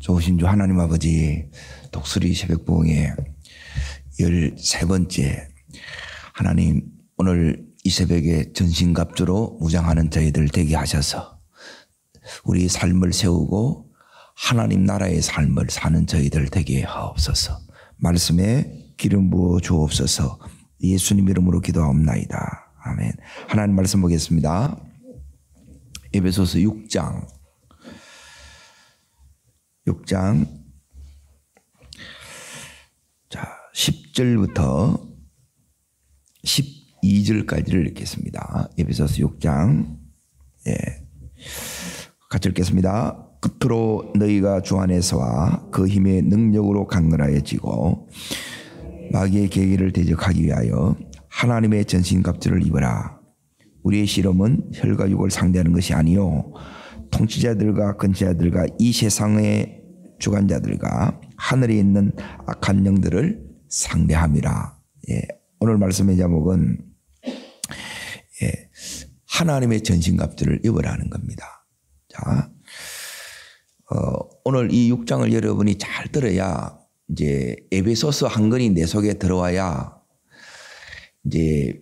좋으신 주 하나님 아버지, 독수리 새벽부흥의 13번째 하나님, 오늘 이 새벽에 전신갑주로 무장하는 저희들 되게 하셔서 우리 삶을 세우고 하나님 나라의 삶을 사는 저희들 되게 하옵소서. 말씀에 기름 부어 주옵소서. 예수님 이름으로 기도하옵나이다. 아멘. 하나님 말씀 보겠습니다. 에베소서 6장 자 10절부터 12절까지를 읽겠습니다. 에베소서 6장 같이 읽겠습니다. 끝으로 너희가 주 안에서와 그 힘의 능력으로 강건하여지고 마귀의 계기를 대적하기 위하여 하나님의 전신갑주를 입어라. 우리의 실험은 혈과 육을 상대하는 것이 아니요 통치자들과 권세자들과 이 세상의 주관자들과 하늘에 있는 악한 영들을 상대함이라. 오늘 말씀의 제목은 하나님의 전신갑주를 입으라는 겁니다. 자, 오늘 이 6장을 여러분이 잘 들어야 이제 에베소서 한 권이 내 속에 들어와야 이제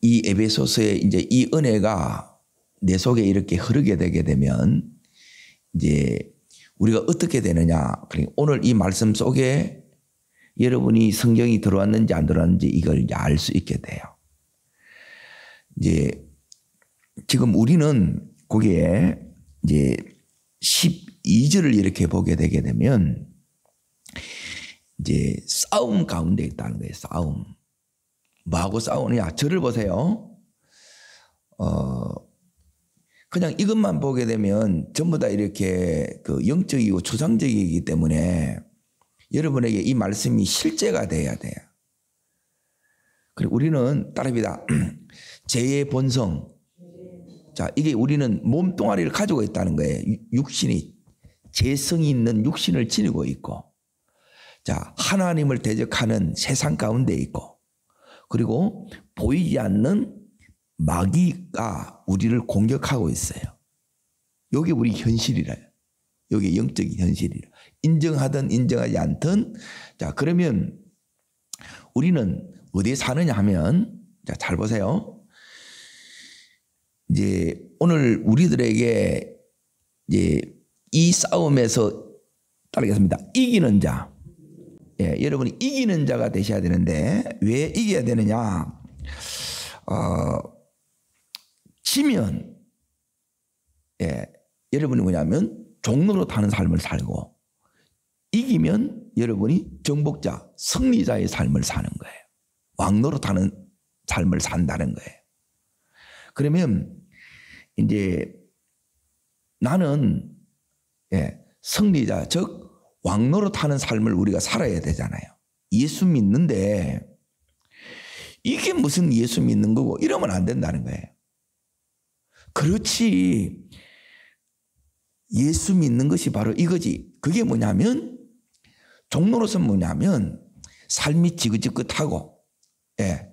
이 에베소서의 이제 이 은혜가 내 속에 이렇게 흐르게 되게 되면 이제 우리가 어떻게 되느냐. 그러니까 오늘 이 말씀 속에 여러분이 성경이 들어왔는지 안 들어왔는지 이걸 이제 알 수 있게 돼요. 이제 지금 우리는 거기에 이제 12절을 이렇게 보게 되게 되면 이제 싸움 가운데 있다는 거예요. 싸움. 뭐하고 싸우느냐? 저를 보세요. 그냥 이것만 보게 되면 전부 다 이렇게 그 영적이고 초상적이기 때문에 여러분에게 이 말씀이 실제가 돼야 돼요. 그리고 우리는 따라합니다. 죄의 본성. 자, 이게 우리는 몸뚱아리를 가지고 있다는 거예요. 육신이, 죄성이 있는 육신을 지니고 있고, 자, 하나님을 대적하는 세상 가운데 있고, 그리고 보이지 않는 마귀가 우리를 공격하고 있어요. 여기 우리 현실이래요. 여기 영적인 현실이라. 인정하든 인정하지 않든, 자, 그러면 우리는 어디에 사느냐 하면, 자, 잘 보세요. 이제 오늘 우리들에게 이제 이 싸움에서 따르겠습니다. 이기는 자. 여러분이 이기는 자가 되셔야 되는데 왜 이겨야 되느냐? 지면 여러분이 뭐냐면 종로로 타는 삶을 살고, 이기면 여러분이 정복자, 승리자의 삶을 사는 거예요. 왕로로 타는 삶을 산다는 거예요. 그러면 이제 나는 승리자, 즉 왕로로 타는 삶을 우리가 살아야 되잖아요. 예수 믿는데 이게 무슨 예수 믿는 거고 이러면 안 된다는 거예요. 그렇지. 예수 믿는 것이 바로 이거지. 그게 뭐냐면, 종로로서 뭐냐면 삶이 지긋지긋하고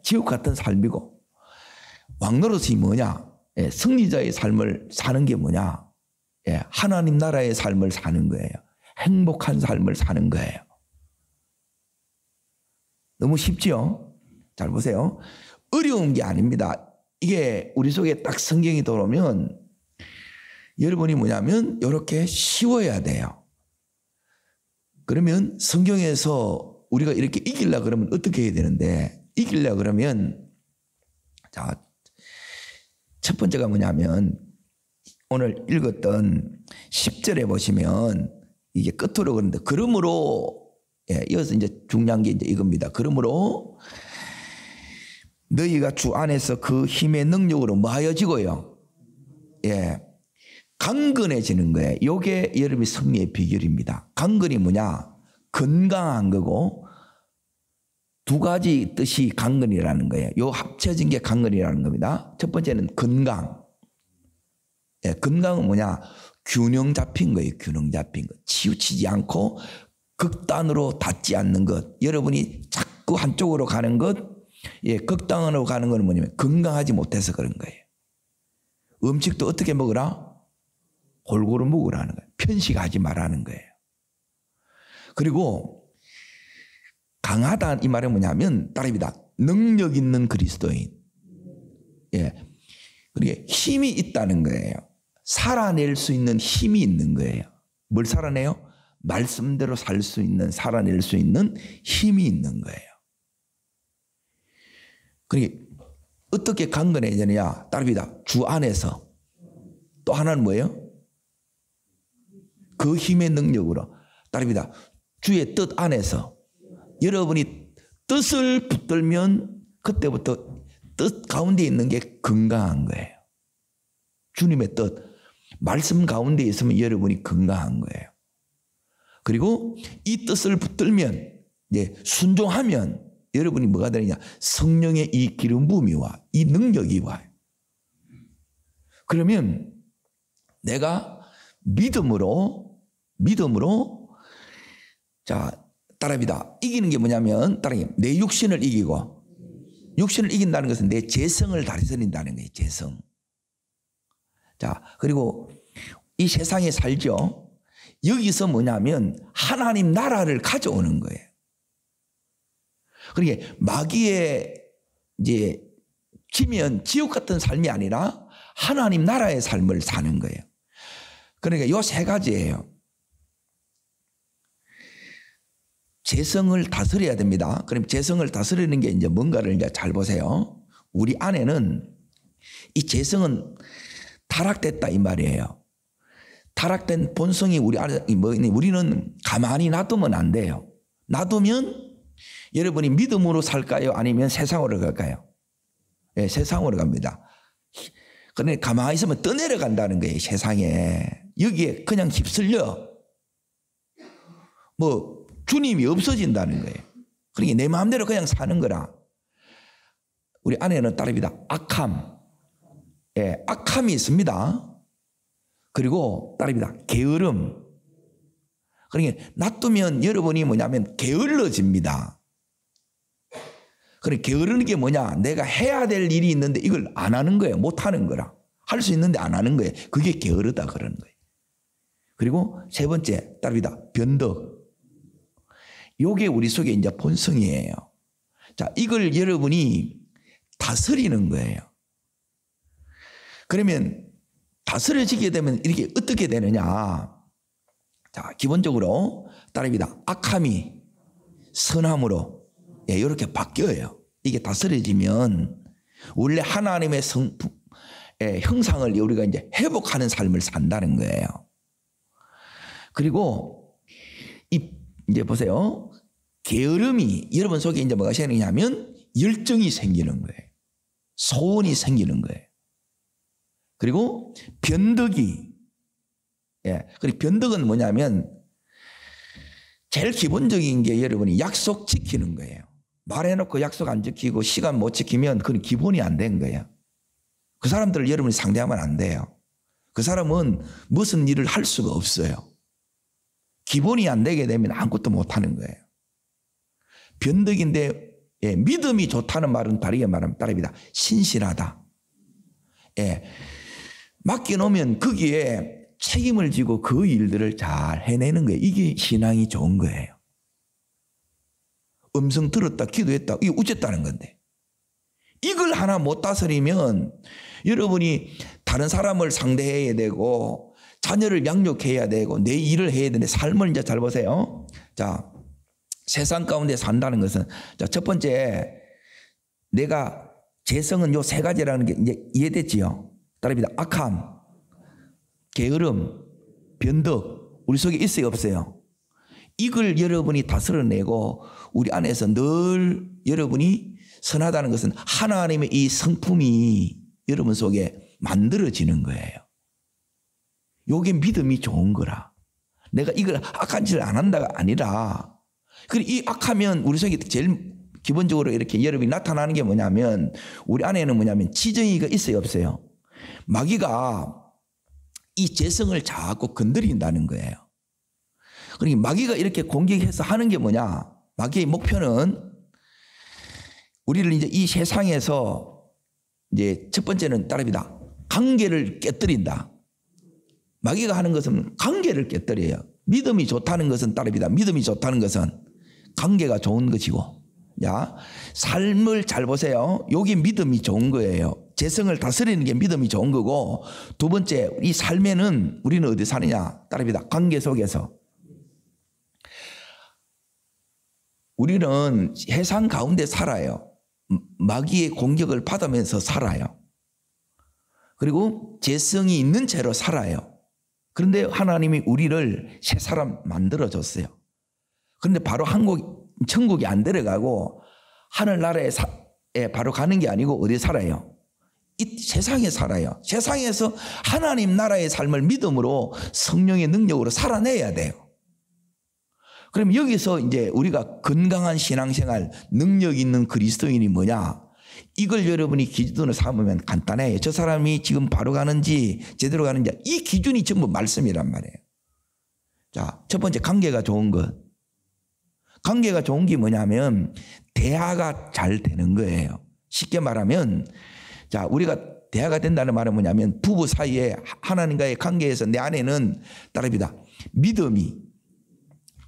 지옥 같은 삶이고, 왕로로서 뭐냐? 승리자의 삶을 사는 게 뭐냐? 하나님 나라의 삶을 사는 거예요. 행복한 삶을 사는 거예요. 너무 쉽죠? 잘 보세요. 어려운 게 아닙니다. 이게 우리 속에 딱 성경이 들어오면 여러분이 뭐냐면 이렇게 쉬워야 돼요. 그러면 성경에서 우리가 이렇게 이기려고 그러면 어떻게 해야 되는데, 이기려고 그러면, 자, 첫 번째가 뭐냐면 오늘 읽었던 10절에 보시면 이게 끝으로 그런데, 그러므로, 이어서 이제 중요한 게 이제 이겁니다. 그러므로 너희가 주 안에서 그 힘의 능력으로 뭐 하여지고요? 강건해지는 거예요. 이게 여러분의 승리의 비결입니다. 강건이 뭐냐? 건강한 거고, 두 가지 뜻이 강건이라는 거예요. 요 합쳐진 게 강건이라는 겁니다. 첫 번째는 건강. 건강은 뭐냐? 균형 잡힌 거예요. 균형 잡힌 것. 치우치지 않고 극단으로 닿지 않는 것. 여러분이 자꾸 한쪽으로 가는 것, 극단으로 가는 건 뭐냐면 건강하지 못해서 그런 거예요. 음식도 어떻게 먹으라? 골고루 먹으라는 거예요. 편식하지 말라는 거예요. 그리고 강하다 이 말은 뭐냐면 따라합니다. 능력 있는 그리스도인. 예. 그게 힘이 있다는 거예요. 살아낼 수 있는 힘이 있는 거예요. 뭘 살아내요? 말씀대로 살 수 있는, 살아낼 수 있는 힘이 있는 거예요. 그러니까 어떻게 강건해지느냐? 따릅니다. 주 안에서. 또 하나는 뭐예요? 그 힘의 능력으로. 따릅니다. 주의 뜻 안에서. 여러분이 뜻을 붙들면 그때부터 뜻 가운데 있는 게 건강한 거예요. 주님의 뜻. 말씀 가운데 있으면 여러분이 건강한 거예요. 그리고 이 뜻을 붙들면, 이제 순종하면 여러분이 뭐가 되느냐? 성령의 이 기름 부음이 와. 이 능력이 와요. 그러면 내가 믿음으로 자, 따라합니다. 이기는 게 뭐냐면 내 육신을 이기고, 육신을 이긴다는 것은 내 재성을 다스린다는 거예요. 재성. 자, 그리고 이 세상에 살죠. 여기서 뭐냐면 하나님 나라를 가져오는 거예요. 그러니까 마귀의 이제 지면 지옥 같은 삶이 아니라 하나님 나라의 삶을 사는 거예요. 그러니까 요 세 가지예요. 재성을 다스려야 됩니다. 그럼 재성을 다스리는 게 이제 뭔가를 이제 잘 보세요. 우리 안에는 이 재성은 타락됐다 이 말이에요. 타락된 본성이 우리 안에 우리는 가만히 놔두면 안 돼요. 놔두면 여러분이 믿음으로 살까요? 아니면 세상으로 갈까요? 네, 세상으로 갑니다. 그런데 가만히 있으면 떠내려간다는 거예요. 세상에. 여기에 그냥 휩쓸려. 뭐 주님이 없어진다는 거예요. 그러니까 내 마음대로 그냥 사는 거라. 우리 안에는 따릅니다. 악함. 예, 악함이 있습니다. 그리고 따릅니다. 게으름. 그러니까 놔두면 여러분이 뭐냐면 게을러집니다. 그래, 게으르는 게 뭐냐? 내가 해야 될 일이 있는데 이걸 안 하는 거예요. 못 하는 거라. 할 수 있는데 안 하는 거예요. 그게 게으르다 그러는 거예요. 그리고 세 번째, 따릅니다. 변덕. 요게 우리 속에 이제 본성이에요. 자, 이걸 여러분이 다스리는 거예요. 그러면 다스려지게 되면 이렇게 어떻게 되느냐? 자, 기본적으로 따릅니다. 악함이 선함으로 이렇게 바뀌어요. 이게 다스려지면 원래 하나님의 형상을 우리가 이제 회복하는 삶을 산다는 거예요. 그리고 이제 보세요. 게으름이 여러분 속에 이제 뭐가 생기냐면 열정이 생기는 거예요. 소원이 생기는 거예요. 그리고 변덕이, 그리고 변덕은 뭐냐면 제일 기본적인 게 여러분이 약속 지키는 거예요. 말해놓고 약속 안 지키고 시간 못 지키면 그건 기본이 안 된 거예요. 그 사람들을 여러분이 상대하면 안 돼요. 그 사람은 무슨 일을 할 수가 없어요. 기본이 안 되게 되면 아무것도 못 하는 거예요. 변덕인데 믿음이 좋다는 말은 다르게 말하면 따릅니다. 신실하다. 맡겨놓으면 거기에 책임을 지고 그 일들을 잘 해내는 거예요. 이게 신앙이 좋은 거예요. 음성 들었다 기도했다 이게 어쨌다는 건데 이걸 하나 못 다스리면 여러분이 다른 사람을 상대해야 되고 자녀를 양육해야 되고 내 일을 해야 되는데 삶을 이제 잘 보세요. 자, 세상 가운데 산다는 것은 자, 첫 번째 내가 재성은 요 세 가지라는 게 이제 이해됐지요. 따릅니다. 악함, 게으름, 변덕 우리 속에 있어요 없어요? 이걸 여러분이 다스려내고 우리 안에서 늘 여러분이 선하다는 것은 하나님의 이 성품이 여러분 속에 만들어지는 거예요. 요게 믿음이 좋은 거라. 내가 이걸 악한 짓을 안 한다가 아니라 그리고 이 악하면 우리 속에 제일 기본적으로 이렇게 여러분이 나타나는 게 뭐냐면 우리 안에는 뭐냐면 지정이가 있어요 없어요? 마귀가 이 재성을 자꾸 건드린다는 거예요. 그러니까 마귀가 이렇게 공격해서 하는 게 뭐냐? 마귀의 목표는 우리를 이제 이 세상에서 이제 첫 번째는 따릅니다. 관계를 깨뜨린다. 마귀가 하는 것은 관계를 깨뜨려요. 믿음이 좋다는 것은 따릅니다. 믿음이 좋다는 것은 관계가 좋은 것이고, 자, 삶을 잘 보세요. 여기 믿음이 좋은 거예요. 재성을 다스리는 게 믿음이 좋은 거고, 두 번째, 이 삶에는 우리는 어디 사느냐? 따릅니다. 관계 속에서. 우리는 세상 가운데 살아요. 마귀의 공격을 받으면서 살아요. 그리고 재성이 있는 채로 살아요. 그런데 하나님이 우리를 새 사람 만들어줬어요. 그런데 바로 천국에 안 들어가고 하늘나라에 바로 가는 게 아니고 어디에 살아요? 이 세상에 살아요. 세상에서 하나님 나라의 삶을 믿음으로 성령의 능력으로 살아내야 돼요. 그럼 여기서 이제 우리가 건강한 신앙생활, 능력 있는 그리스도인이 뭐냐? 이걸 여러분이 기준으로 삼으면 간단해요. 저 사람이 지금 바로 가는지 제대로 가는지 이 기준이 전부 말씀이란 말이에요. 자, 첫 번째 관계가 좋은 것. 관계가 좋은 게 뭐냐면 대화가 잘 되는 거예요. 쉽게 말하면, 자, 우리가 대화가 된다는 말은 뭐냐면 부부 사이에 하나님과의 관계에서 내 안에는 따릅니다. 믿음이,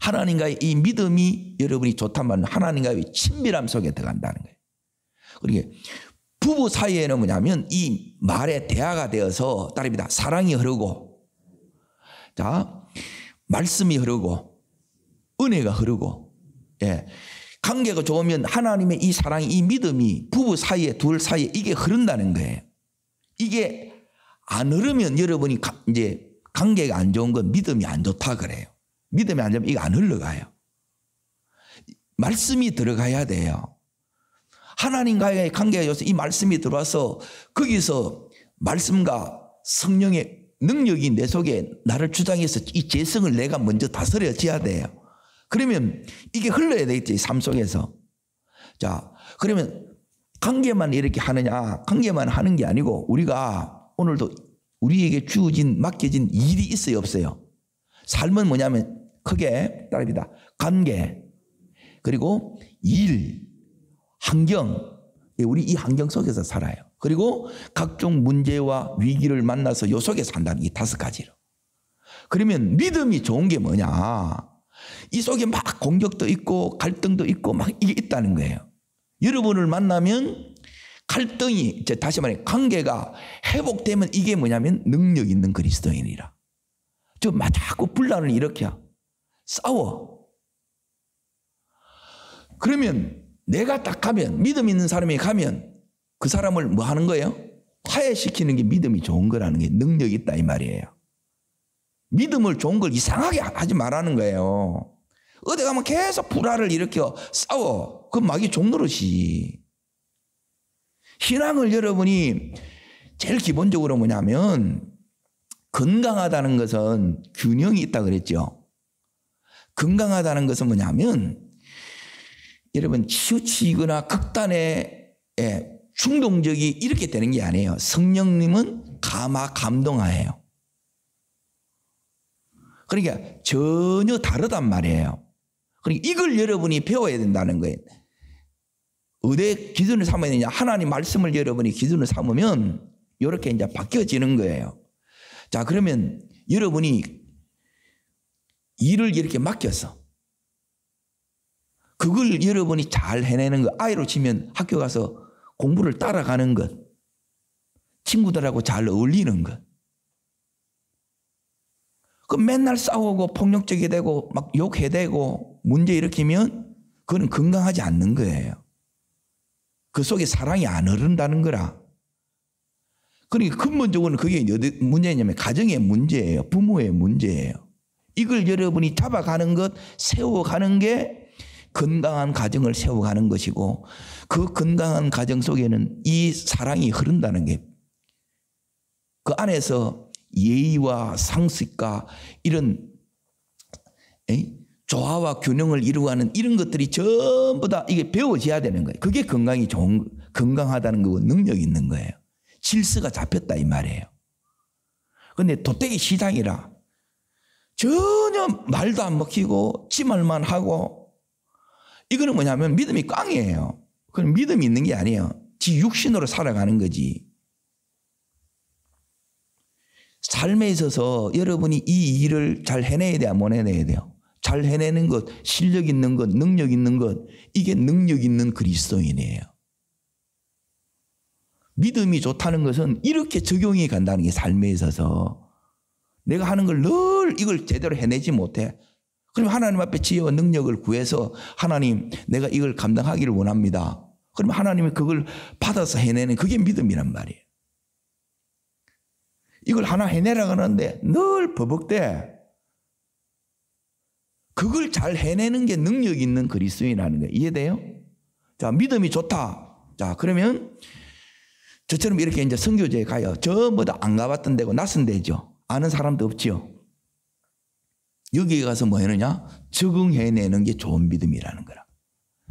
하나님과의 이 믿음이 여러분이 좋단 말은 하나님과의 친밀함 속에 들어간다는 거예요. 그러니까 부부 사이에는 뭐냐면 이 말에 대화가 되어서 따릅니다. 사랑이 흐르고, 자, 말씀이 흐르고, 은혜가 흐르고, 예. 관계가 좋으면 하나님의 이 사랑이, 이 믿음이 부부 사이에, 둘 사이에 이게 흐른다는 거예요. 이게 안 흐르면 여러분이 이제 관계가 안 좋은 건 믿음이 안 좋다 그래요. 믿음이 안 좋으면 이거 안 흘러가요. 말씀이 들어가야 돼요. 하나님과의 관계가 좋아서 이 말씀이 들어와서 거기서 말씀과 성령의 능력이 내 속에 나를 주장해서 이 재성을 내가 먼저 다스려져야 돼요. 그러면 이게 흘러야 되겠지, 삶 속에서. 자, 그러면 관계만 이렇게 하느냐? 관계만 하는 게 아니고 우리가 오늘도 우리에게 주어진, 맡겨진 일이 있어요, 없어요? 삶은 뭐냐면 크게 따릅니다. 관계, 그리고 일, 환경, 우리 이 환경 속에서 살아요. 그리고 각종 문제와 위기를 만나서 요 속에 산다는 이 5가지로. 그러면 믿음이 좋은 게 뭐냐? 이 속에 막 공격도 있고 갈등도 있고 막 이게 있다는 거예요. 여러분을 만나면 갈등이, 다시 말해 관계가 회복되면 이게 뭐냐면 능력 있는 그리스도인이라. 자꾸 분란을 일으켜 싸워. 그러면 내가 딱 가면, 믿음 있는 사람이 가면 그 사람을 뭐 하는 거예요? 화해시키는 게 믿음이 좋은 거라는 게 능력이 있다 이 말이에요. 믿음을 좋은 걸 이상하게 하지 말라는 거예요. 어디 가면 계속 불화를 일으켜 싸워. 그건 마귀 종노릇이. 신앙을 여러분이 제일 기본적으로 뭐냐면 건강하다는 것은 균형이 있다 그랬죠. 건강하다는 것은 뭐냐면 여러분 치우치거나 극단의 충동적이 이렇게 되는 게 아니에요. 성령님은 감동하예요. 그러니까 전혀 다르단 말이에요. 그러니까 이걸 여러분이 배워야 된다는 거예요. 어디 기준을 삼아야 되냐? 하나님 말씀을 여러분이 기준을 삼으면 이렇게 이제 바뀌어지는 거예요. 자, 그러면 여러분이 일을 이렇게 맡겼어. 그걸 여러분이 잘 해내는 것, 아이로 치면 학교 가서 공부를 따라가는 것, 친구들하고 잘 어울리는 것. 그 맨날 싸우고 폭력적이 되고 막 욕해대고 문제 일으키면 그건 건강하지 않는 거예요. 그 속에 사랑이 안 흐른다는 거라. 그러니까 근본적으로는 그게 문제냐면 가정의 문제예요. 부모의 문제예요. 이걸 여러분이 잡아가는 것, 세워가는 게 건강한 가정을 세워가는 것이고, 그 건강한 가정 속에는 이 사랑이 흐른다는 게 그 안에서 예의와 상식과 이런 조화와 균형을 이루어가는 이런 것들이 전부 다 이게 배워져야 되는 거예요. 그게 건강하다는 거고 능력이 있는 거예요. 질서가 잡혔다 이 말이에요. 그런데 도떼기 시장이라 전혀 말도 안 먹히고 지 말만 하고, 이거는 뭐냐면 믿음이 꽝이에요. 그건 믿음이 있는 게 아니에요. 지 육신으로 살아가는 거지. 삶에 있어서 여러분이 이 일을 잘 해내야 돼요, 못 해내야 돼요? 잘 해내는 것, 실력 있는 것, 능력 있는 것, 이게 능력 있는 그리스도인이에요. 믿음이 좋다는 것은 이렇게 적용이 간다는 게 삶에 있어서 내가 하는 걸 늘 이걸 제대로 해내지 못해. 그럼 하나님 앞에 지혜와 능력을 구해서 하나님 내가 이걸 감당하기를 원합니다. 그러면 하나님이 그걸 받아서 해내는 그게 믿음이란 말이에요. 이걸 하나 해내라고 하는데 늘 버벅대. 그걸 잘 해내는 게 능력 있는 그리스도인이라는 거예요. 이해돼요? 자, 믿음이 좋다. 자, 그러면 저처럼 이렇게 이제 선교제에 가요. 전부 다 안 가봤던 데고 낯선 데죠. 아는 사람도 없지요. 여기에 가서 뭐 하느냐? 적응해내는 게 좋은 믿음이라는 거라.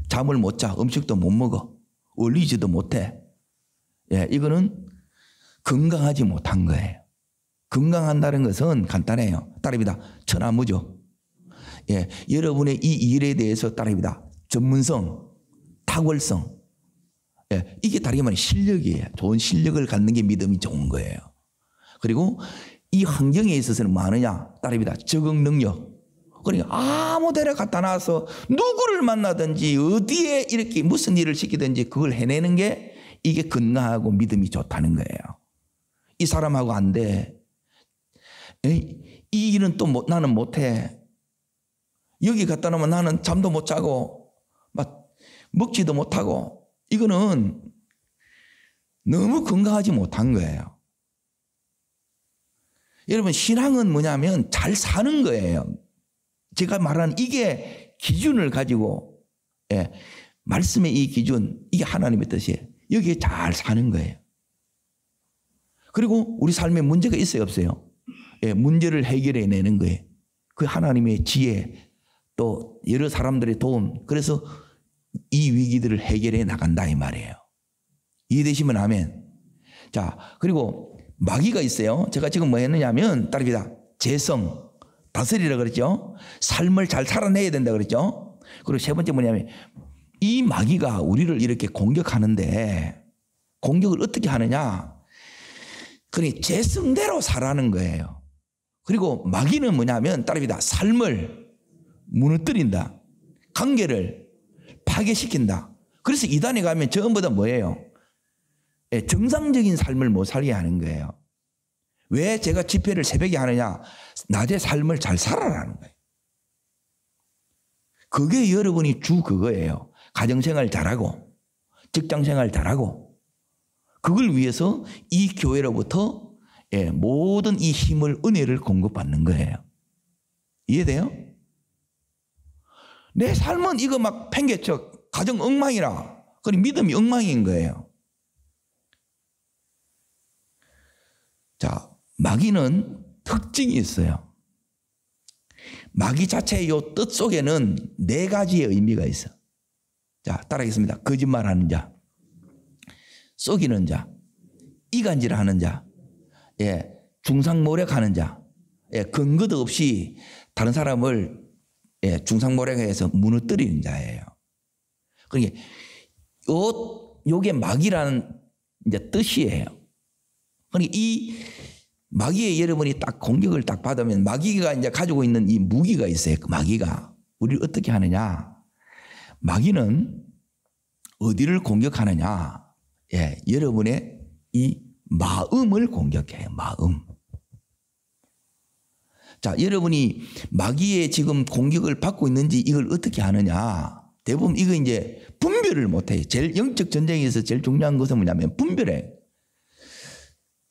잠을 못 자, 음식도 못 먹어, 어울리지도 못해. 예, 이거는 건강하지 못한 거예요. 건강한다는 것은 간단해요. 따릅니다. 천하무죠. 예, 여러분의 이 일에 대해서 따릅니다. 전문성, 탁월성. 예, 이게 다르게 말하면 실력이에요. 좋은 실력을 갖는 게 믿음이 좋은 거예요. 그리고 이 환경에 있어서는 뭐 하느냐? 따릅니다. 적응 능력. 그러니까 아무 데나 갖다 놔서 누구를 만나든지 어디에 이렇게 무슨 일을 시키든지 그걸 해내는 게 이게 건강하고 믿음이 좋다는 거예요. 이 사람하고 안 돼. 이 일은 또 나는 못해. 여기 갖다 놓으면 나는 잠도 못 자고 막 먹지도 못하고 이거는 너무 건강하지 못한 거예요. 여러분 신앙은 뭐냐면 잘 사는 거예요. 제가 말하는 이게 기준을 가지고 예, 말씀의 이 기준 이게 하나님의 뜻이에요. 여기에 잘 사는 거예요. 그리고 우리 삶에 문제가 있어요 없어요? 예, 문제를 해결해내는 거예요. 그 하나님의 지혜 또 여러 사람들의 도움 그래서 이 위기들을 해결해 나간다 이 말이에요. 이해되시면 아멘. 자 그리고 마귀가 있어요. 제가 지금 뭐 했느냐면 따릅니다. 재성 다스리라 그랬죠. 삶을 잘 살아내야 된다 그랬죠. 그리고 세 번째 뭐냐면 이 마귀가 우리를 이렇게 공격하는데 공격을 어떻게 하느냐. 그러니 재성대로 살아는 거예요. 그리고 마귀는 뭐냐면 따릅니다. 삶을 무너뜨린다. 관계를 파괴시킨다. 그래서 이단에 가면 전부 다 뭐예요? 정상적인 삶을 못 살게 하는 거예요. 왜 제가 집회를 새벽에 하느냐? 낮에 삶을 잘 살아라는 거예요. 그게 여러분이 주 그거예요. 가정생활 잘하고 직장생활 잘하고 그걸 위해서 이 교회로부터 모든 이 힘을 은혜를 공급받는 거예요. 이해돼요? 내 삶은 이거 막 팽개쳐 가정 엉망이라 그리고 믿음이 엉망인 거예요. 자, 마귀는 특징이 있어요. 마귀 자체의 이 뜻 속에는 네 가지의 의미가 있어. 자, 따라하겠습니다. 거짓말하는 자, 속이는 자, 이간질하는 자, 중상모략하는 자, 근거도 없이 다른 사람을 중상모략해서 무너뜨리는 자예요. 그러니까 요게 마귀라는 이제 뜻이에요. 그러니까 이 마귀의 여러분이 딱 공격을 딱 받으면 마귀가 이제 가지고 있는 이 무기가 있어요. 그 마귀가 우리를 어떻게 하느냐? 마귀는 어디를 공격하느냐? 여러분의 이 마음을 공격해요. 마음. 자, 여러분이 마귀의 지금 공격을 받고 있는지 이걸 어떻게 하느냐? 대부분 이거 이제 분별을 못해요. 제일 영적 전쟁에서 제일 중요한 것은 뭐냐면 분별해.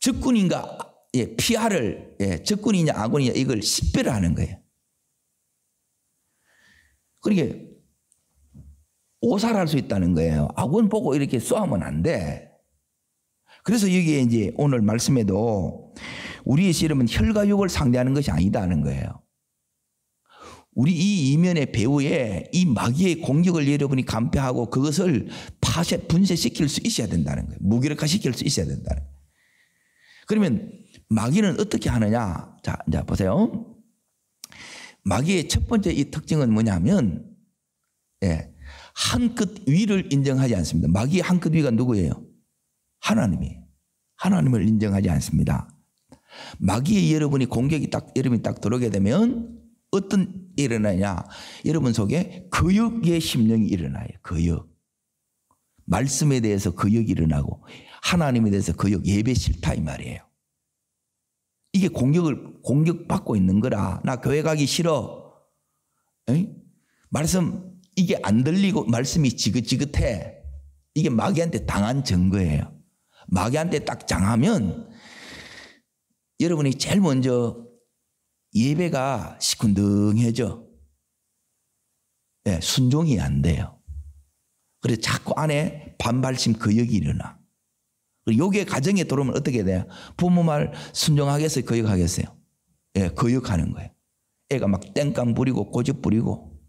적군인가 피하를 적군이냐 아군이냐 이걸 식별하는 거예요. 그러니까 오살할 수 있다는 거예요. 아군 보고 이렇게 쏘면 안 돼. 그래서 여기에 이제 오늘 말씀에도 우리의 씨름은 혈과 육을 상대하는 것이 아니다는 거예요. 우리 이 이면의 배후에 이 마귀의 공격을 여러분이 간파하고 그것을 분쇄시킬 수 있어야 된다는 거예요. 무기력화시킬 수 있어야 된다는 거예요. 그러면 마귀는 어떻게 하느냐? 자, 이제 보세요. 마귀의 첫 번째 이 특징은 뭐냐면, 한 끗 위를 인정하지 않습니다. 마귀의 한 끗 위가 누구예요? 하나님이. 하나님을 인정하지 않습니다. 마귀의 여러분이 공격이 여러분이 딱 들어오게 되면 어떤 일어나냐? 여러분 속에 거역의 심령이 일어나요. 거역. 말씀에 대해서 거역이 일어나고 하나님에 대해서 거역, 예배 싫다 이 말이에요. 이게 공격받고 있는 거라. 나 교회 가기 싫어. 에이? 말씀 이게 안 들리고 말씀이 지긋지긋해. 이게 마귀한테 당한 증거예요. 마귀한테 딱 당하면 여러분이 제일 먼저 예배가 시큰둥해져. 네, 순종이 안 돼요. 그래서 자꾸 안에 반발심 거역이 일어나. 요게 가정에 들어오면 어떻게 돼요? 부모 말 순종하겠어요? 거역하겠어요? 예, 거역하는 거예요. 애가 막 땡깡 부리고 고집 부리고.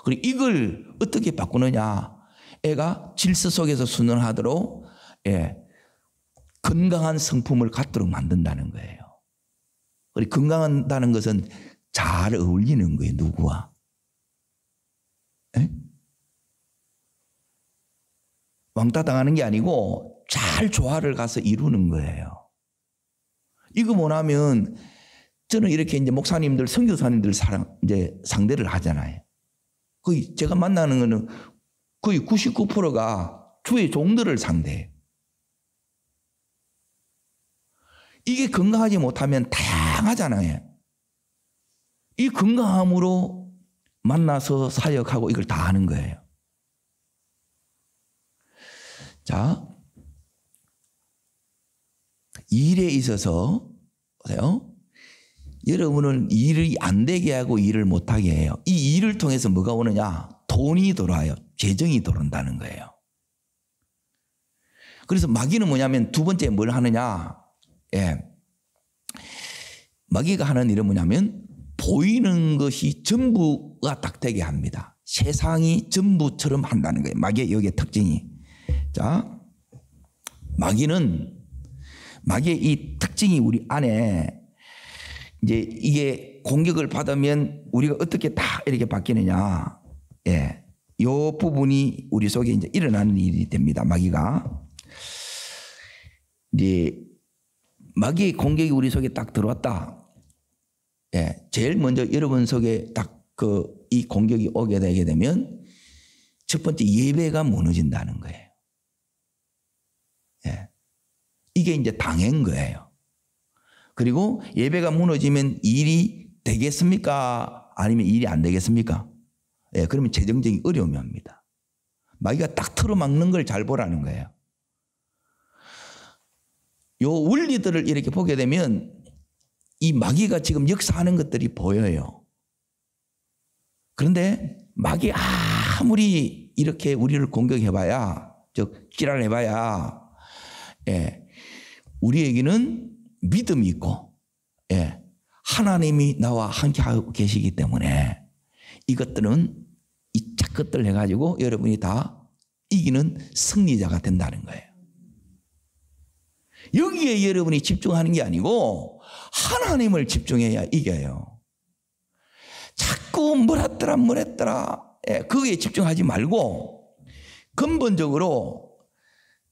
그리고 이걸 어떻게 바꾸느냐? 애가 질서 속에서 순응하도록 예, 건강한 성품을 갖도록 만든다는 거예요. 그리고 건강하다는 것은 잘 어울리는 거예요. 누구와? 에? 왕따 당하는 게 아니고 잘 조화를 가서 이루는 거예요. 이거 뭐냐면 저는 이렇게 이제 목사님들, 선교사님들 이제 상대를 하잖아요. 거의 제가 만나는 거는 거의 99%가 주의 종들을 상대해요. 이게 건강하지 못하면 다양하잖아요. 이 건강함으로 만나서 사역하고 이걸 다 하는 거예요. 자, 일에 있어서 보세요. 여러분은 일이 안 되게 하고 일을 못하게 해요. 이 일을 통해서 뭐가 오느냐? 돈이 돌아요. 재정이 돌아온다는 거예요. 그래서 마귀는 뭐냐면 두 번째 뭘 하느냐? 예. 마귀가 하는 일은 뭐냐면 보이는 것이 전부가 딱 되게 합니다. 세상이 전부처럼 한다는 거예요. 마귀의 여기에 특징이. 자, 마귀의 이 특징이 우리 안에 이제 이게 공격을 받으면 우리가 어떻게 다 이렇게 바뀌느냐. 예. 요 부분이 우리 속에 이제 일어나는 일이 됩니다. 마귀가. 이제 마귀의 공격이 우리 속에 딱 들어왔다. 예. 제일 먼저 여러분 속에 딱 이 공격이 오게 되게 되면 첫 번째 예배가 무너진다는 거예요. 예. 이게 이제 당한 거예요. 그리고 예배가 무너지면 일이 되겠습니까? 아니면 일이 안 되겠습니까? 예, 그러면 재정적인 어려움이 옵니다. 마귀가 딱 틀어막는 걸 잘 보라는 거예요. 요 원리들을 이렇게 보게 되면 이 마귀가 지금 역사하는 것들이 보여요. 그런데 마귀 아무리 이렇게 우리를 공격해봐야, 즉 지랄해봐야, 예, 우리에게는 믿음이 있고, 예, 하나님이 나와 함께하고 계시기 때문에 이것들은 이 착것들 해가지고 여러분이 다 이기는 승리자가 된다는 거예요. 여기에 여러분이 집중하는 게 아니고 하나님을 집중해야 이겨요. 자꾸 뭘 했더라 예, 거기에 집중하지 말고 근본적으로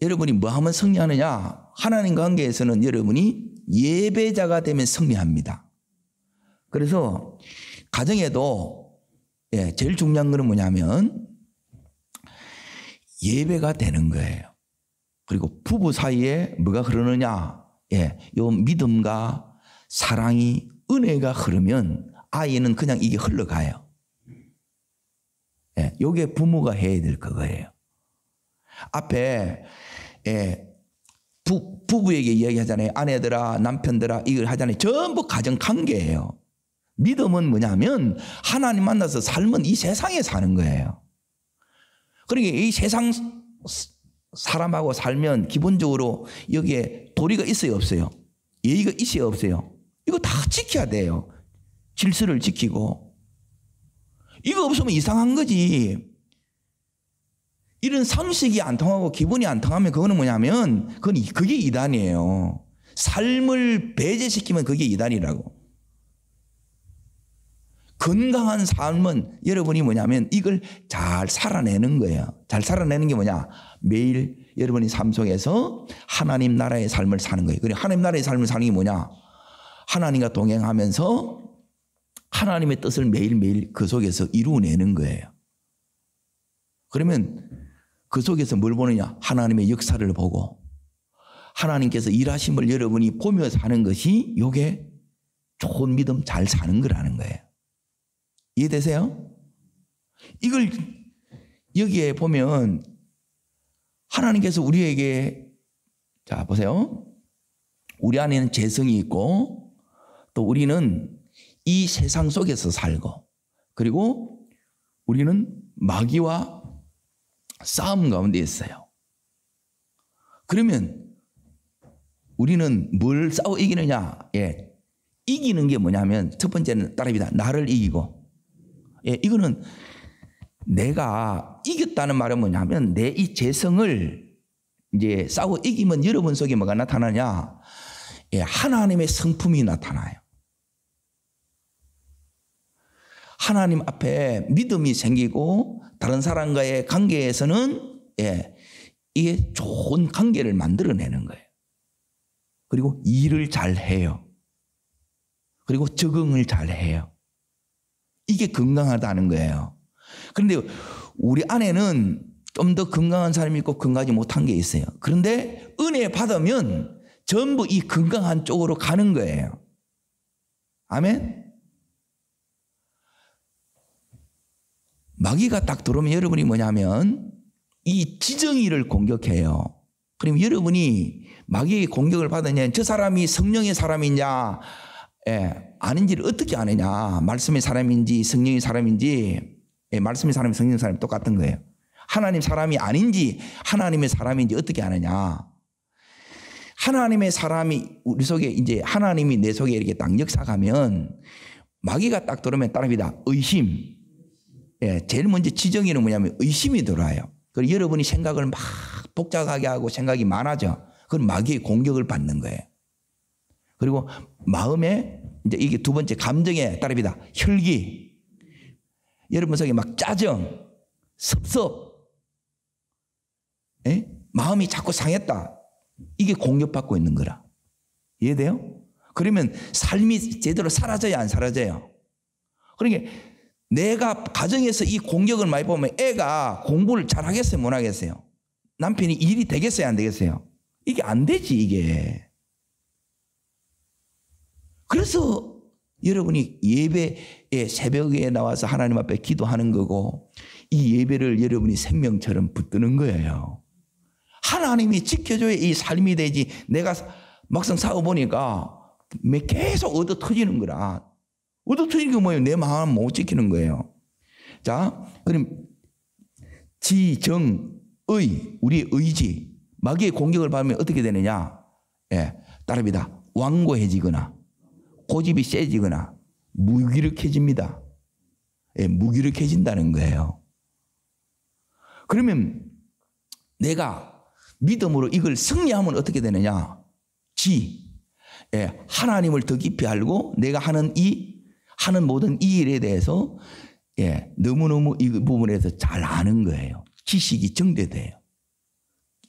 여러분이 뭐 하면 승리하느냐? 하나님 관계에서는 여러분이 예배자가 되면 승리합니다. 그래서 가정에도 예, 제일 중요한 것은 뭐냐면 예배가 되는 거예요. 그리고 부부 사이에 뭐가 흐르느냐? 예, 요 믿음과 사랑이, 은혜가 흐르면 아이는 그냥 이게 흘러가요. 예, 요게 부모가 해야 될 그거예요. 앞에 예, 부부에게 이야기하잖아요. 아내들아, 남편들아, 이걸 하잖아요. 전부 가정관계예요. 믿음은 뭐냐면 하나님 만나서 삶은 이 세상에 사는 거예요. 그러니까 이 세상 사람하고 살면 기본적으로 여기에 도리가 있어요, 없어요? 예의가 있어요, 없어요? 이거 다 지켜야 돼요. 질서를 지키고. 이거 없으면 이상한 거지. 이런 상식이 안 통하고 기분이 안 통하면 그거는 뭐냐면 그게 이단이에요. 삶을 배제시키면 그게 이단이라고. 건강한 삶은 여러분이 뭐냐면 이걸 잘 살아내는 거예요. 잘 살아내는 게 뭐냐? 매일 여러분이 삶 속에서 하나님 나라의 삶을 사는 거예요. 그리고 하나님 나라의 삶을 사는 게 뭐냐? 하나님과 동행하면서 하나님의 뜻을 매일매일 그 속에서 이루어내는 거예요. 그러면 그 속에서 뭘 보느냐? 하나님의 역사를 보고 하나님께서 일하심을 여러분이 보며 사는 것이 이게 좋은 믿음 잘 사는 거라는 거예요. 이해되세요? 이걸 여기에 보면 하나님께서 우리에게 자 보세요. 우리 안에는 재성이 있고 또 우리는 이 세상 속에서 살고 그리고 우리는 마귀와 싸움 가운데 있어요. 그러면 우리는 뭘 싸워 이기느냐? 예. 이기는 게 뭐냐면 첫 번째는 따라합니다. 나를 이기고 예, 이거는 내가 이겼다는 말은 뭐냐면 내 이 재성을 이제 싸워 이기면 여러분 속에 뭐가 나타나냐? 예, 하나님의 성품이 나타나요. 하나님 앞에 믿음이 생기고 다른 사람과의 관계에서는 예, 이게 좋은 관계를 만들어내는 거예요. 그리고 일을 잘 해요. 그리고 적응을 잘 해요. 이게 건강하다는 거예요. 그런데 우리 안에는 좀 더 건강한 사람이 있고 건강하지 못한 게 있어요. 그런데 은혜 받으면 전부 이 건강한 쪽으로 가는 거예요. 아멘? 마귀가 딱 들어오면 여러분이 뭐냐면 이 지정의를 공격해요. 그럼 여러분이 마귀의 공격을 받으면 저 사람이 성령의 사람이냐 예, 아닌지를 어떻게 아느냐. 말씀의 사람인지 성령의 사람인지 예, 말씀의 사람이 성령의 사람이 똑같은 거예요. 하나님 사람이 아닌지 하나님의 사람인지 어떻게 아느냐. 하나님의 사람이 우리 속에 이제 하나님이 내 속에 이렇게 딱 역사가면 마귀가 딱 들어오면 따릅니다. 의심. 예, 제일 먼저 지정의는 뭐냐면 의심이 들어와요. 그리고 여러분이 생각을 막 복잡하게 하고 생각이 많아져. 그럼 마귀의 공격을 받는 거예요. 그리고 마음에 이제 이게 두 번째 감정에 따릅니다. 혈기. 여러분 속에 막 짜증, 섭섭. 예? 마음이 자꾸 상했다. 이게 공격받고 있는 거라. 이해돼요? 그러면 삶이 제대로 사라져야 안 사라져요? 그러니까 내가 가정에서 이 공격을 많이 보면 애가 공부를 잘 하겠어요? 못 하겠어요? 남편이 일이 되겠어요? 안 되겠어요? 이게 안 되지 이게. 그래서 여러분이 예배에 새벽에 나와서 하나님 앞에 기도하는 거고 이 예배를 여러분이 생명처럼 붙드는 거예요. 하나님이 지켜줘야 이 삶이 되지. 내가 막상 싸워보니까 계속 얻어 터지는 거라. 얻어 터지는 게 뭐예요? 내 마음 못 지키는 거예요. 자, 그럼 지정의, 우리의 의지, 마귀의 공격을 받으면 어떻게 되느냐? 예, 따릅니다. 완고해지거나 고집이 세지거나 무기력해집니다. 예, 무기력해진다는 거예요. 그러면 내가 믿음으로 이걸 승리하면 어떻게 되느냐? 예, 하나님을 더 깊이 알고 내가 하는 모든 이 일에 대해서 예, 너무너무 이 부분에서 잘 아는 거예요. 지식이 정대돼요.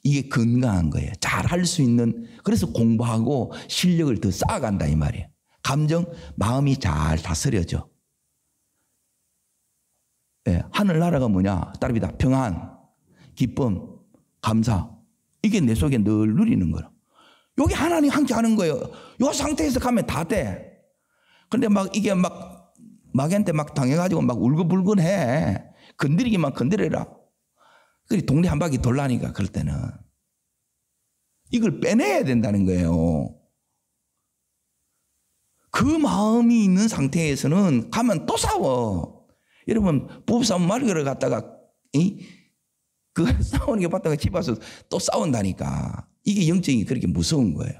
이게 건강한 거예요. 잘 할 수 있는, 그래서 공부하고 실력을 더 쌓아간다 이 말이에요. 감정, 마음이 잘 다스려져. 예, 하늘나라가 뭐냐? 따릅니다. 평안, 기쁨, 감사. 이게 내 속에 늘 누리는 거라. 여기 하나님 함께 하는 거예요. 이 상태에서 가면 다 돼. 근데 막 이게 막 마귀한테 막 당해가지고 막 울고불고해. 건드리기만 건드려라. 그래 동네 한 바퀴 돌라니까 그럴 때는. 이걸 빼내야 된다는 거예요. 그 마음이 있는 상태에서는 가면 또 싸워. 여러분 부부싸움 말기를 갖다가 그 싸우는 게 봤다가 집 와서 또 싸운다니까. 이게 영적이 그렇게 무서운 거예요.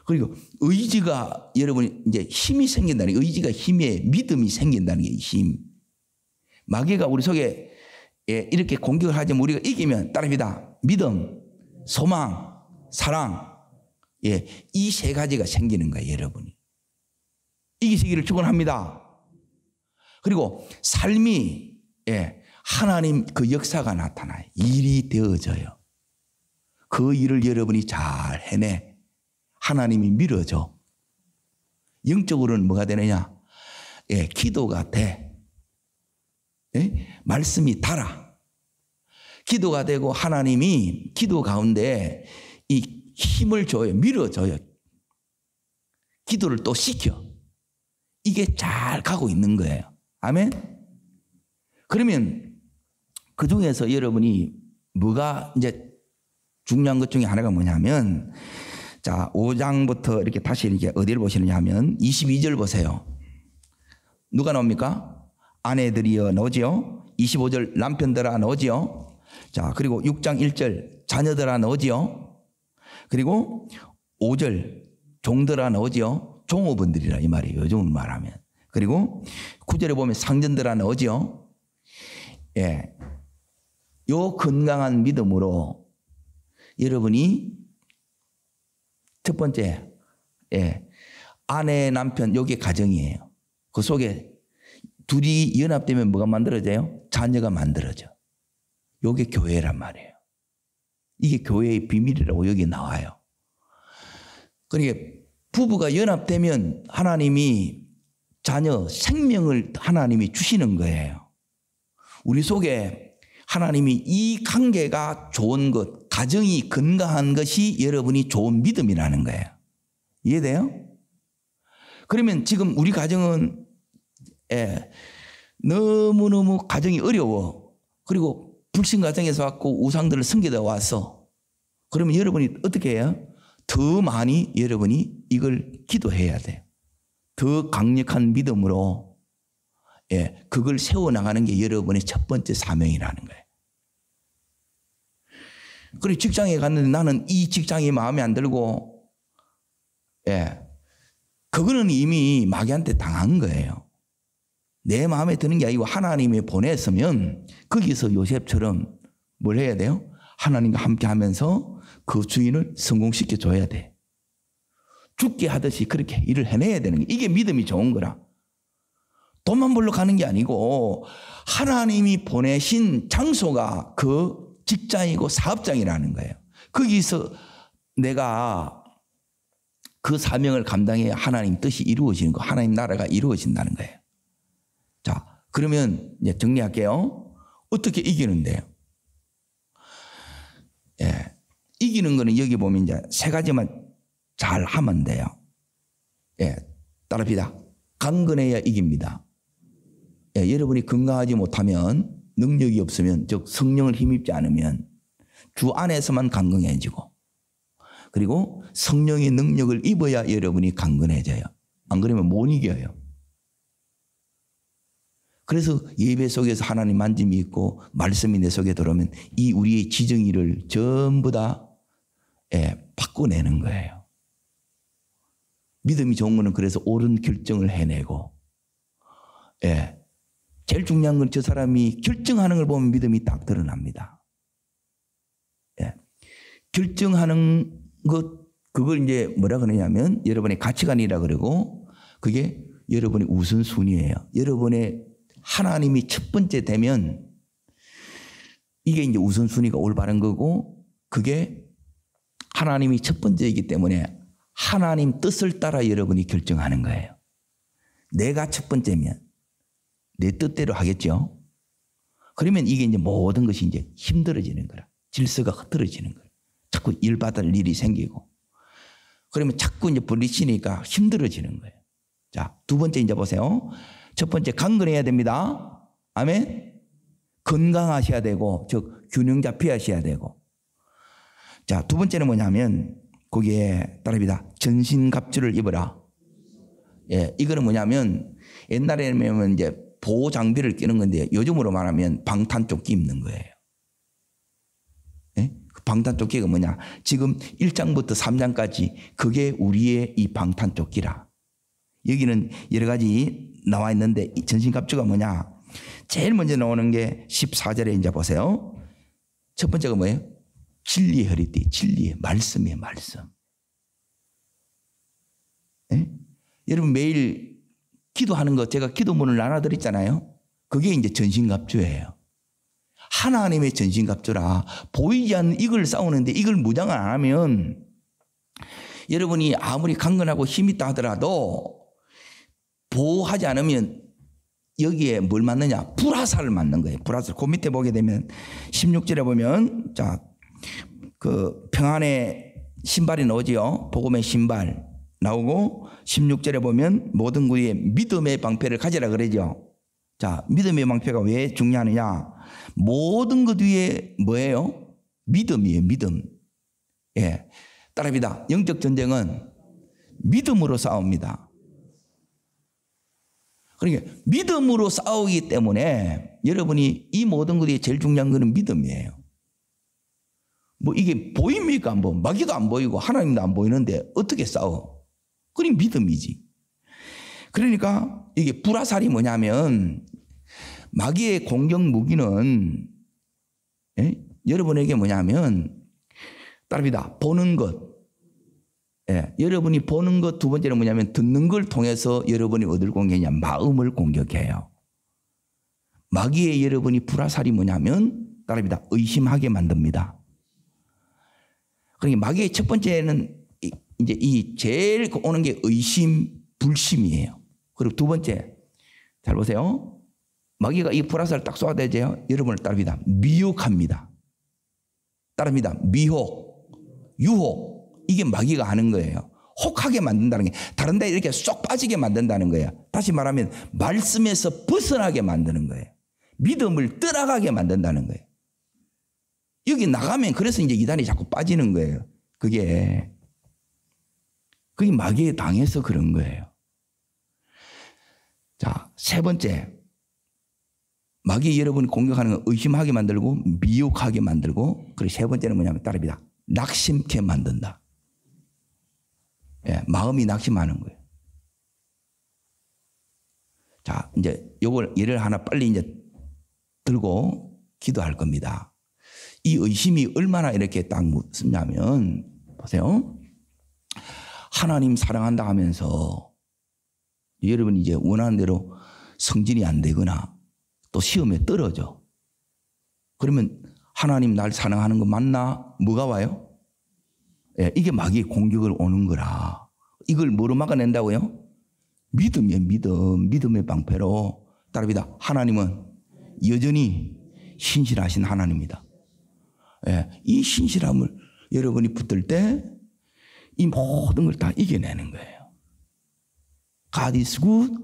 그리고 의지가 여러분 이제 힘이 생긴다는 게, 의지가 힘에 믿음이 생긴다는 게 힘. 마귀가 우리 속에 이렇게 공격을 하지만 우리가 이기면 따릅니다. 믿음, 소망, 사랑. 이 세 가지가 생기는 거예요, 여러분이. 이기시기를 축원합니다. 그리고 삶이 하나님 그 역사가 나타나요. 일이 되어져요. 그 일을 여러분이 잘 해내. 하나님이 밀어줘. 영적으로는 뭐가 되느냐? 기도가 돼. 말씀이 달아. 기도가 되고 하나님이 기도 가운데 이 힘을 줘요. 밀어줘요. 기도를 또 시켜. 이게 잘 가고 있는 거예요. 아멘? 그러면 그 중에서 여러분이 뭐가 이제 중요한 것 중에 하나가 뭐냐면, 자, 5장부터 이렇게 다시 이렇게 어디를 보시느냐 하면 22절 보세요. 누가 나옵니까? 아내들이여 나오지요. 25절 남편들아 나오지요. 자, 그리고 6장 1절 자녀들아 나오지요. 그리고 5절 종들아 나오지요. 종업원들이라 이 말이에요. 요즘 말하면. 그리고 9절에 보면 상전들아 나오지요. 요 건강한 믿음으로 여러분이 첫 번째, 아내, 남편, 요게 가정이에요. 그 속에 둘이 연합되면 뭐가 만들어져요? 자녀가 만들어져. 요게 교회란 말이에요. 이게 교회의 비밀이라고 여기 나와요. 그러니까 부부가 연합되면 하나님이 자녀, 생명을 하나님이 주시는 거예요. 우리 속에 하나님이 이 관계가 좋은 것, 가정이 건강한 것이 여러분이 좋은 믿음이라는 거예요. 이해돼요? 그러면 지금 우리 가정은 너무너무 가정이 어려워. 그리고 불신 가정에서 왔고 우상들을 섬기다 왔어. 그러면 여러분이 어떻게 해요? 더 많이 여러분이 이걸 기도해야 돼요. 더 강력한 믿음으로 그걸 세워나가는 게 여러분의 첫 번째 사명이라는 거예요. 그리고 직장에 갔는데 나는 이 직장이 마음에 안 들고, 그거는 이미 마귀한테 당한 거예요. 내 마음에 드는 게 아니고 하나님이 보냈으면 거기서 요셉처럼 뭘 해야 돼요? 하나님과 함께 하면서 그 주인을 성공시켜 줘야 돼. 죽게 하듯이 그렇게 일을 해내야 되는 게, 이게 믿음이 좋은 거라. 돈만 벌러 가는 게 아니고 하나님이 보내신 장소가 그 직장이고 사업장이라는 거예요. 거기서 내가 그 사명을 감당해야 하나님 뜻이 이루어지는 거, 하나님 나라가 이루어진다는 거예요. 자, 그러면 이제 정리할게요. 어떻게 이기는데요? 이기는 거는 여기 보면 이제 세 가지만 잘 하면 돼요. 따라합시다. 강건해야 이깁니다. 여러분이 건강하지 못하면, 능력이 없으면, 즉 성령을 힘입지 않으면 주 안에서만 강건해지고, 그리고 성령의 능력을 입어야 여러분이 강건해져요. 안 그러면 못 이겨요. 그래서 예배 속에서 하나님 만짐이 있고 말씀이 내 속에 들어오면 이 우리의 지정의를 전부 다 바꿔내는 거예요. 믿음이 좋은 거는 그래서 옳은 결정을 해내고, 제일 중요한 건 저 사람이 결정하는 걸 보면 믿음이 딱 드러납니다. 결정하는 것, 그걸 이제 뭐라 그러냐면 여러분의 가치관이라 그러고, 그게 여러분의 우선순위예요. 여러분의 하나님이 첫 번째 되면 이게 이제 우선순위가 올바른 거고, 그게 하나님이 첫 번째이기 때문에 하나님 뜻을 따라 여러분이 결정하는 거예요. 내가 첫 번째면 내 뜻대로 하겠죠. 그러면 이게 이제 모든 것이 이제 힘들어지는 거라. 질서가 흐트러지는 거예요. 자꾸 일 받을 일이 생기고. 그러면 자꾸 이제 부딪히니까 힘들어지는 거예요. 자, 두 번째 이제 보세요. 첫 번째, 강건해야 됩니다. 아멘. 건강하셔야 되고, 즉 균형 잡혀야 되고. 자, 두 번째는 뭐냐면 거기에 따릅니다. 전신갑주를 입어라. 이거는 뭐냐면 옛날에는 이제 보호 장비를 끼는 건데 요즘으로 말하면 방탄조끼 입는 거예요. 그 방탄조끼가 뭐냐? 지금 1장부터 3장까지 그게 우리의 이 방탄조끼라. 여기는 여러 가지 나와 있는데 이 전신갑주가 뭐냐? 제일 먼저 나오는 게 14절에 이제 보세요. 첫 번째가 뭐예요? 진리의 허리띠, 진리의 말씀의 말씀. 여러분 매일 기도하는 거 제가 기도문을 나눠드렸잖아요. 그게 이제 전신갑주예요. 하나님의 전신갑주라. 보이지 않는 이걸 싸우는데 이걸 무장을 안 하면 여러분이 아무리 강건하고 힘있다 하더라도 보호하지 않으면 여기에 뭘 맞느냐? 불화살을 맞는 거예요. 불화살. 그 밑에 보게 되면 16절에 보면 자, 그 평안의 신발이 나오지요. 복음의 신발 나오고 16절에 보면 모든 구에 믿음의 방패를 가지라 그러죠. 자, 믿음의 방패가 왜 중요하느냐? 모든 것 위에 뭐예요? 믿음이에요. 믿음. 예. 따라합니다. 영적 전쟁은 믿음으로 싸웁니다. 그러니까 믿음으로 싸우기 때문에 여러분이 이 모든 것이 제일 중요한 것은 믿음이에요. 뭐 이게 보입니까? 뭐 마귀도 안 보이고 하나님도 안 보이는데 어떻게 싸워? 그럼 믿음이지. 그러니까 이게 불화살이 뭐냐면 마귀의 공격 무기는 여러분에게 뭐냐면 따릅니다. 보는 것. 여러분이 보는 것 두 번째는 뭐냐면 듣는 걸 통해서 여러분이 어딜 공격하냐? 마음을 공격해요. 마귀의 여러분이 불화살이 뭐냐면 따릅니다. 의심하게 만듭니다. 그러니까 마귀의 첫 번째는 이제 이 제일 오는 게 의심, 불심이에요. 그리고 두 번째, 잘 보세요. 마귀가 이 불화살을 딱 쏘아대죠. 여러분을 따릅니다. 미혹합니다. 따릅니다. 미혹, 유혹. 이게 마귀가 하는 거예요. 혹하게 만든다는 게 다른 데 이렇게 쏙 빠지게 만든다는 거예요. 다시 말하면 말씀에서 벗어나게 만드는 거예요. 믿음을 떠나가게 만든다는 거예요. 여기 나가면 그래서 이제 이단이 자꾸 빠지는 거예요. 그게 마귀에 당해서 그런 거예요. 자, 세 번째. 마귀 여러분이 공격하는 건 의심하게 만들고 미혹하게 만들고 그리고 세 번째는 뭐냐면 따릅니다. 낙심케 만든다. 마음이 낙심하는 거예요. 자, 이제 요걸 예를 하나 빨리 이제 들고 기도할 겁니다. 이 의심이 얼마나 이렇게 딱 묻냐면 보세요. 하나님 사랑한다 하면서 여러분이 이제 원하는 대로 성진이 안 되거나 또 시험에 떨어져. 그러면 하나님 날 사랑하는 거 맞나? 뭐가 와요? 이게 마귀의 공격을 오는 거라. 이걸 뭐로 막아낸다고요? 믿음이에요. 믿음. 믿음의 방패로. 따릅니다. 하나님은 여전히 신실하신 하나님입니다. 이 신실함을 여러분이 붙들 때 이 모든 걸 다 이겨내는 거예요. God is good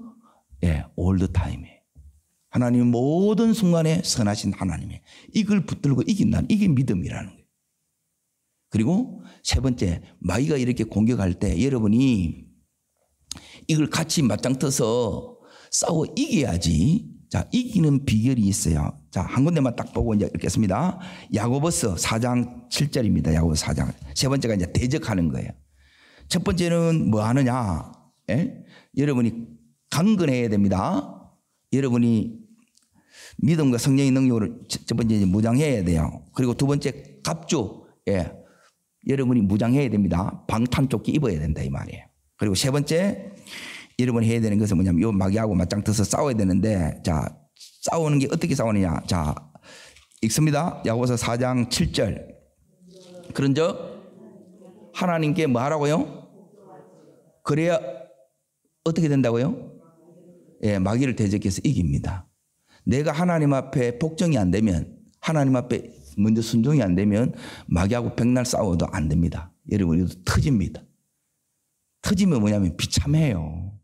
all the time. 하나님은 모든 순간에 선하신 하나님이에요. 이걸 붙들고 이긴다는 이게 믿음이라는 거예요. 그리고 세 번째, 마귀가 이렇게 공격할 때 여러분이 이걸 같이 맞짱 떠서 싸워 이겨야지. 자, 이기는 비결이 있어요. 자, 한 군데만 딱 보고 이제 읽겠습니다. 야고보서 4장 7절입니다. 야고보서 4장. 세 번째가 이제 대적하는 거예요. 첫 번째는 뭐 하느냐? 여러분이 강건해야 됩니다. 여러분이 믿음과 성령의 능력으로 첫 번째 이제 무장해야 돼요. 그리고 두 번째 갑주. 여러분이 무장해야 됩니다. 방탄조끼 입어야 된다 이 말이에요. 그리고 세 번째 여러분이 해야 되는 것은 뭐냐면 요 마귀하고 맞짱 떠서 싸워야 되는데 자, 싸우는 게 어떻게 싸우느냐? 자, 읽습니다. 야고보서 4장 7절. 그런즉 하나님께 뭐 하라고요? 그래야 어떻게 된다고요? 마귀를 대적해서 이깁니다. 내가 하나님 앞에 복종이 안 되면 하나님 앞에 먼저 순종이 안 되면 마귀하고 백날 싸워도 안 됩니다. 여러분 이거 터집니다. 터지면 뭐냐면 비참해요.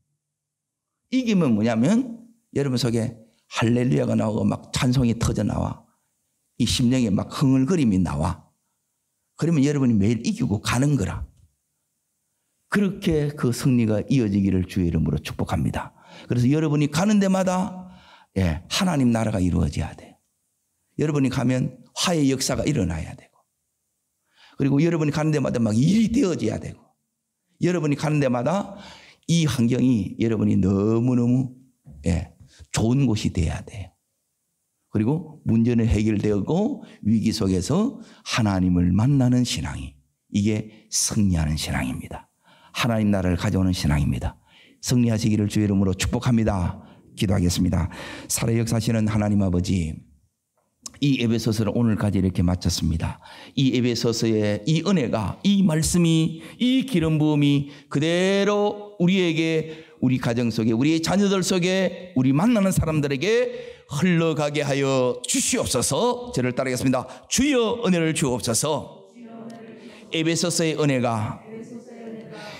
이기면 뭐냐면 여러분 속에 할렐루야가 나오고 막 찬송이 터져 나와. 이 심령에 막 흥얼거림이 나와. 그러면 여러분이 매일 이기고 가는 거라. 그렇게 그 승리가 이어지기를 주의 이름으로 축복합니다. 그래서 여러분이 가는 데마다 하나님 나라가 이루어져야 돼요. 여러분이 가면 화해의 역사가 일어나야 되고 그리고 여러분이 가는 데마다 막 일이 되어져야 되고 여러분이 가는 데마다 이 환경이 여러분이 너무너무 좋은 곳이 돼야 돼요. 그리고 문제는 해결되고 위기 속에서 하나님을 만나는 신앙이 이게 승리하는 신앙입니다. 하나님 나라를 가져오는 신앙입니다. 승리하시기를 주의 이름으로 축복합니다. 기도하겠습니다. 살아 역사하시는 하나님 아버지, 이 에베소서를 오늘까지 이렇게 마쳤습니다. 이 에베소서의 이 은혜가, 이 말씀이, 이 기름 부음이 그대로 우리에게, 우리 가정 속에, 우리 자녀들 속에, 우리 만나는 사람들에게 흘러가게 하여 주시옵소서. 저를 따르겠습니다. 주여 은혜를 주옵소서. 에베소서의 은혜가,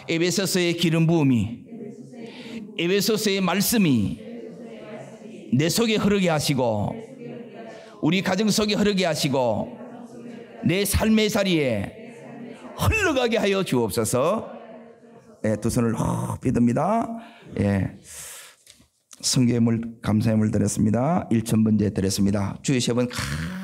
에베소서의 기름 부음이, 에베소서의 말씀이 내 속에 흐르게 하시고, 우리 가정 속에 흐르게 하시고, 내 삶의 자리에 흘러가게 하여 주옵소서. 예, 두 손을 높이 듭니다. 예, 성교의 물, 감사의 물 드렸습니다. 1,000번째 드렸습니다. 주의 세 번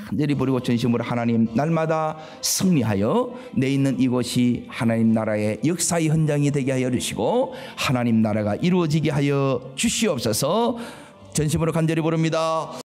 간절히 부르고 전심으로 하나님, 날마다 승리하여 내 있는 이곳이 하나님 나라의 역사의 현장이 되게 하여 주시고, 하나님 나라가 이루어지게 하여 주시옵소서. 전심으로 간절히 부릅니다.